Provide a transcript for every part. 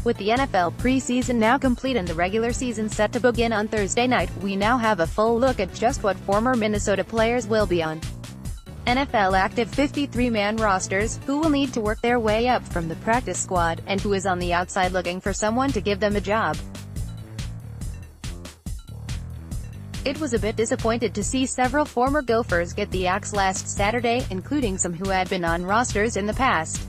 With the NFL preseason now complete and the regular season set to begin on Thursday night, we now have a full look at just what former Minnesota players will be on NFL active 53-man rosters, who will need to work their way up from the practice squad, and who is on the outside looking for someone to give them a job. It was a bit disappointed to see several former Gophers get the axe last Saturday, including some who had been on rosters in the past.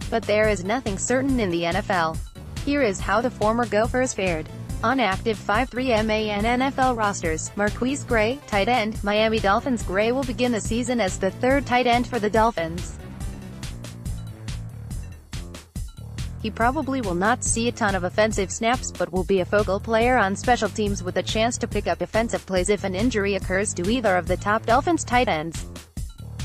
But there is nothing certain in the NFL. Here is how the former Gophers fared. On active 53-man NFL rosters, Marquise Gray, tight end, Miami Dolphins. Gray will begin the season as the third tight end for the Dolphins. He probably will not see a ton of offensive snaps, but will be a focal player on special teams with a chance to pick up defensive plays if an injury occurs to either of the top Dolphins tight ends.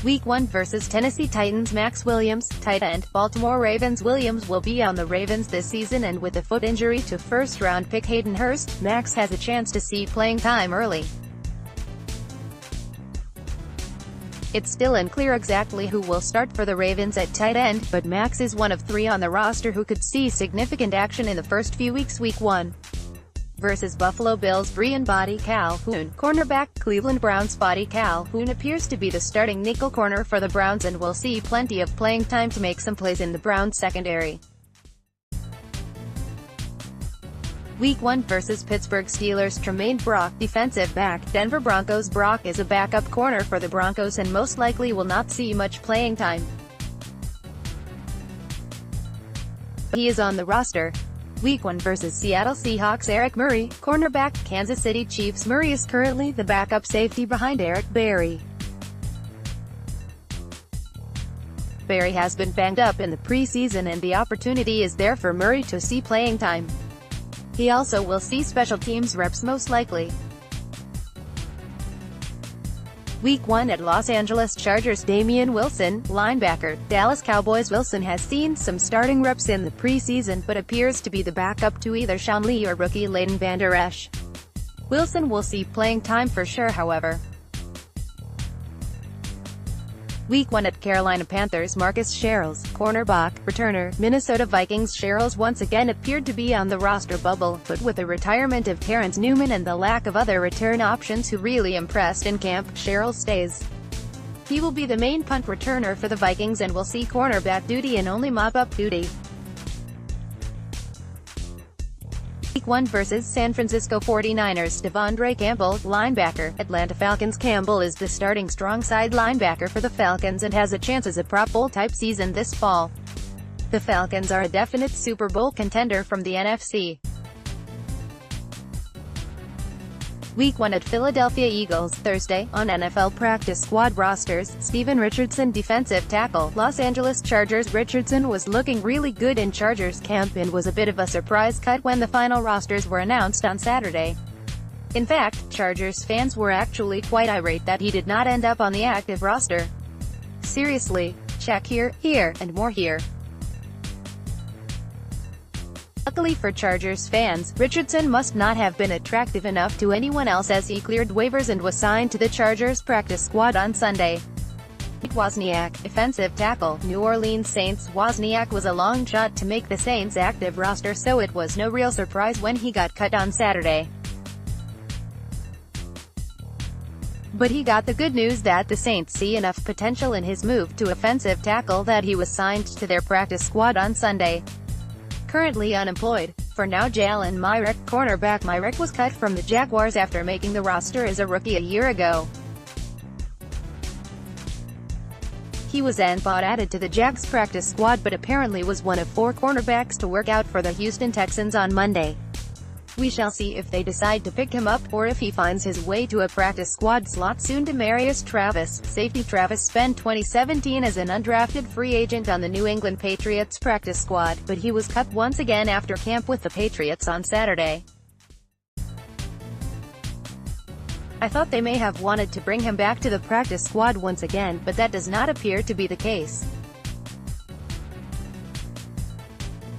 Week 1 versus Tennessee Titans. Max Williams, tight end, Baltimore Ravens. Williams will be on the Ravens this season, and with a foot injury to first-round pick Hayden Hurst, Max has a chance to see playing time early. It's still unclear exactly who will start for the Ravens at tight end, but Max is one of 3 on the roster who could see significant action in the first few weeks. Week 1 versus Buffalo Bills. Brian Body Calhoun, cornerback, Cleveland Browns. Body Calhoun appears to be the starting nickel corner for the Browns and will see plenty of playing time to make some plays in the Browns secondary. Week 1 versus Pittsburgh Steelers. Tremaine Brock, defensive back, Denver Broncos. Brock is a backup corner for the Broncos and most likely will not see much playing time. But he is on the roster. Week 1 versus Seattle Seahawks. Eric Murray, cornerback, Kansas City Chiefs. Murray is currently the backup safety behind Eric Berry. Berry has been banged up in the preseason and the opportunity is there for Murray to see playing time. He also will see special teams reps most likely. Week 1 at Los Angeles Chargers. Damian Wilson, linebacker, Dallas Cowboys. Wilson has seen some starting reps in the preseason, but appears to be the backup to either Sean Lee or rookie Leighton Vander Esch. Wilson will see playing time for sure, however. Week 1 at Carolina Panthers. Marcus Sherrills, cornerback, returner, Minnesota Vikings. Sherrills once again appeared to be on the roster bubble, but with the retirement of Terrence Newman and the lack of other return options who really impressed in camp, Sherrills stays. He will be the main punt returner for the Vikings and will see cornerback duty and only mop-up duty. Week 1 versus San Francisco 49ers. Devondre Campbell, linebacker, Atlanta Falcons. Campbell is the starting strong side linebacker for the Falcons and has a chance as a Pro Bowl-type season this fall. The Falcons are a definite Super Bowl contender from the NFC. Week 1 at Philadelphia Eagles. Thursday, on NFL practice squad rosters, Steven Richardson, defensive tackle, Los Angeles Chargers. Richardson was looking really good in Chargers camp and was a bit of a surprise cut when the final rosters were announced on Saturday. In fact, Chargers fans were actually quite irate that he did not end up on the active roster. Seriously, check here, and more here. Luckily for Chargers fans, Richardson must not have been attractive enough to anyone else as he cleared waivers and was signed to the Chargers practice squad on Sunday. Wozniak, defensive tackle, New Orleans Saints. Wozniak was a long shot to make the Saints active roster, so it was no real surprise when he got cut on Saturday. But he got the good news that the Saints see enough potential in his move to offensive tackle that he was signed to their practice squad on Sunday. Currently unemployed. For now, Jalen Myrick, cornerback. Myrick was cut from the Jaguars after making the roster as a rookie a year ago. He was then added to the Jags practice squad but apparently was one of 4 cornerbacks to work out for the Houston Texans on Monday. We shall see if they decide to pick him up, or if he finds his way to a practice squad slot soon. Demarius Travis, safety. Travis spent 2017 as an undrafted free agent on the New England Patriots practice squad, but he was cut once again after camp with the Patriots on Saturday. I thought they may have wanted to bring him back to the practice squad once again, but that does not appear to be the case.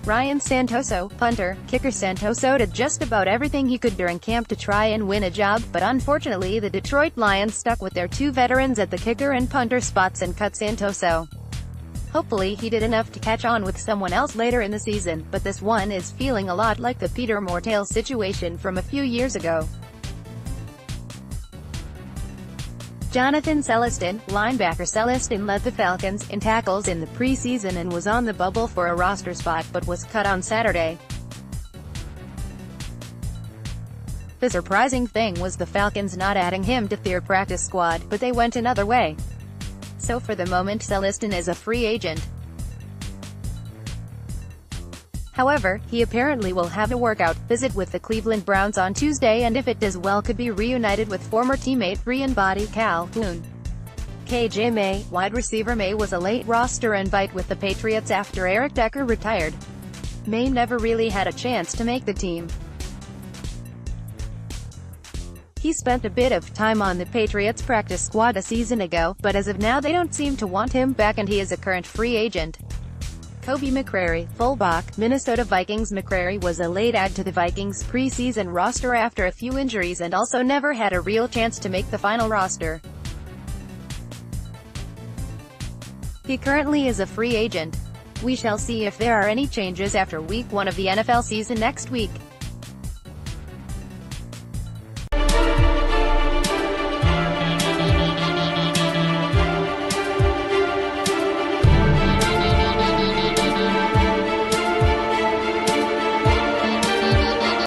Ryan Santoso, punter, kicker. Santoso did just about everything he could during camp to try and win a job, but unfortunately the Detroit Lions stuck with their 2 veterans at the kicker and punter spots and cut Santoso. Hopefully he did enough to catch on with someone else later in the season, but this one is feeling a lot like the Peter Mortale situation from a few years ago. Jonathan Celestin, linebacker Celestin led the Falcons in tackles in the preseason and was on the bubble for a roster spot, but was cut on Saturday. The surprising thing was the Falcons not adding him to their practice squad, but they went another way. So for the moment Celestin is a free agent. However, he apparently will have a workout visit with the Cleveland Browns on Tuesday, and if it does well could be reunited with former teammate Brian Body Calhoun. KJ May, wide receiver May was a late roster invite with the Patriots after Eric Decker retired. May never really had a chance to make the team. He spent a bit of time on the Patriots practice squad a season ago, but as of now they don't seem to want him back and he is a current free agent. Kobe McCrary, fullback, Minnesota Vikings. McCrary was a late add to the Vikings preseason roster after a few injuries and also never had a real chance to make the final roster. He currently is a free agent. We shall see if there are any changes after Week 1 of the NFL season next week.